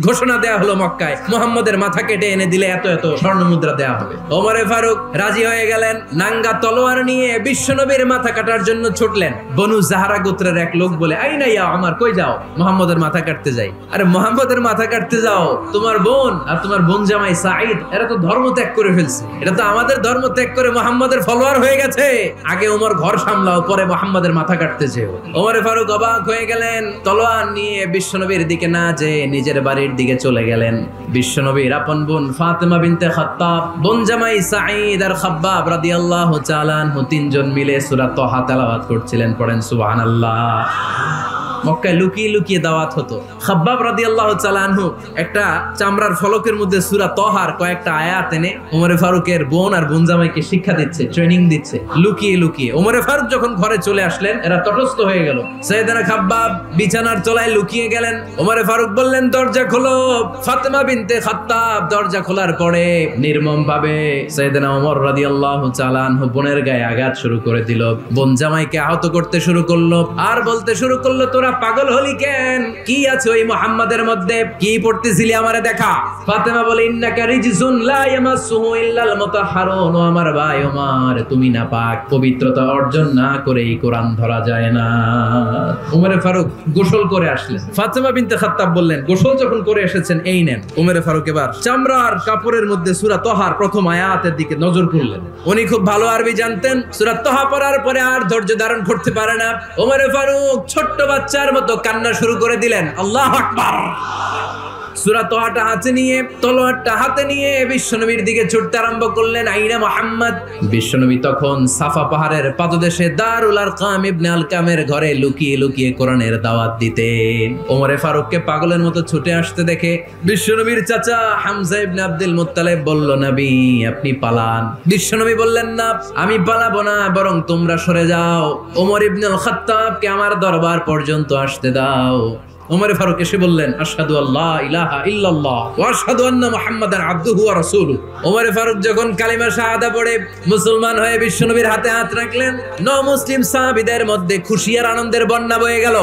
ঘোষণা দেয়া হলো মক্কায়, মুহাম্মদের মাথা কেটে এনে দিলে এত এত স্বর্ণ মুদ্রা দেয়া হবে। ওমরে ফারুক রাজি হয়ে গেলেন, নাঙ্গা তলোয়ার নিয়ে বিশ্বনবীর মাথা কাটার জন্য ছুটলেন। বনু জাহরা গোত্রের এক লোক বলে, আইনা ইয়া ওমর, কই যাও? মুহাম্মদের মাথা কাটতে যাই। আরে মুহাম্মদের মাথা কাটতে যাও? তোমার বোন আর তোমার বোন জামাই সাঈদ এরা তো ধর্ম ত্যাগ করে ফেলছে, এটা তো আমাদের ধর্ম ত্যাগ করে মুহাম্মদের ফলোয়ার হয়ে গেছে। আগে ওমর ঘর সামলাও, পরে মুহাম্মদের মাথা কাটতে যেও। ওমরে ফারুক অবাক হয়ে গেলেন, তলোয়ার নিয়ে বিশ্বনবীর দিকে না যেয়ে নিজের বাড়ির দিকে চলে গেলেন। বিশ্বনবীর আপন বোন ফাতেমা বিনতে খাত্তাব, বোন জামাই সাঈদ আর খাব্বাব রাদিয়াল্লাহু তাআলা আনহু তিনজন মিলে সূরা তাহা তেলাওয়াত করছিলেন। পড়েন সুবহানাল্লাহ। মক্কায় লুকিয়ে লুকিয়ে দাওয়াত হতো। খাব্বাব রাদিয়াল্লাহু তাআলা আনহু একটা চামড়ার ফলকের মধ্যে সূরা তাহার কয়েকটা আয়াত এনে ওমরে ফারুকের বোন আর বোন জামাইকে শিক্ষা দিচ্ছে, ট্রেনিং দিচ্ছে লুকিয়ে লুকিয়ে। ওমরে ফারুক যখন ঘরে চলে আসলেন, এরা তটস্থ হয়ে গেল। সাইয়েদনা খাব্বাব বিছানার তলায় লুকিয়ে গেলেন। ওমরে ফারুক বললেন, দরজা খোলো। ফাতেমা বিনতে খাত্তাব দরজা খোলার পরে নির্মম ভাবে সাইয়েদনা ওমর রাদিয়াল্লাহু তাআলা আনহু বোনের গায়ে আঘাত শুরু করে দিল। বোন জামাইকে আহত করতে শুরু করলো আর বলতে শুরু করলো, তোরা পাগল হলি কেন? কি আছে ওই মুহাম্মাদের মধ্যে? কি পড়তেছিলি আমারে দেখা? ফাতেমা বলে, ইন্নাকা রিজসুন লা ইয়ামাসসুহু ইল্লাল মুতাহহারুন। ও আমার ভাই ওমর, তুমি না পাক, পবিত্রতা অর্জন না করে এই কোরআন ধরা যায় না। ওমরে ফারুক গোসল করে আসলেন। ফাতেমা বিনতে খাত্তাব বললেন, গোসল যখন করে এসেছেন, এই নেন। ওমরে ফারুক এবার চামড়ার কাপড়ের মধ্যে সূরা তাহার প্রথম আয়াতের দিকে নজর করলেন। উনি খুব ভালো আরবি জানতেন। সূরা তাহা পড়ার পরে আর ধৈর্য ধারণ করতে পারে না। ওমরে ফারুক ছোট্ট বাচ্চার মতো কান্না শুরু করে দিলেন। আল্লাহু আকবার। সূরা তাহাটা হাতে নিয়ে, তলোয়ারটা হাতে নিয়ে বিশ্বনবীর দিকে ছুটতে আরম্ভ করলেন। আইনা মুহাম্মদ। বিশ্বনবী তখন সাফা পাহাড়ের পাদদেশে দারুল আরকাম ইবনে আলকামের ঘরে লুকিয়ে লুকিয়ে কোরআনের দাওয়াত দিতেন। ওমরে ফারুককে পাগলের মতো ছুটে আসতে দেখে বিশ্বনবীর চাচা হামজা ইবনে আব্দুল মুত্তালিব বলল, নবী আপনি পালান। বিশ্বনবী বললেন, না আমি পালাবো না, বরং তোমরা সরে যাও। ওমর ইবনুল খাত্তাবকে আমার দরবার পর্যন্ত আসতে দাও। ওমরে ফারুক এসে বললেন, আশহাদু আল্লা ইলাহা ইল্লাল্লাহ ওয়া আশহাদু আন্না মুহাম্মাদান আবদুহু ওয়া রাসূলুহু। ওমরে ফারুক যখন কালিমা শাহাদা পড়ে মুসলমান হয়ে বিশ্বনবীর হাতে হাত রাখলেন, মুসলিম সাহাবীদের মধ্যে খুশি আর আনন্দের বন্যা বয়ে গেল।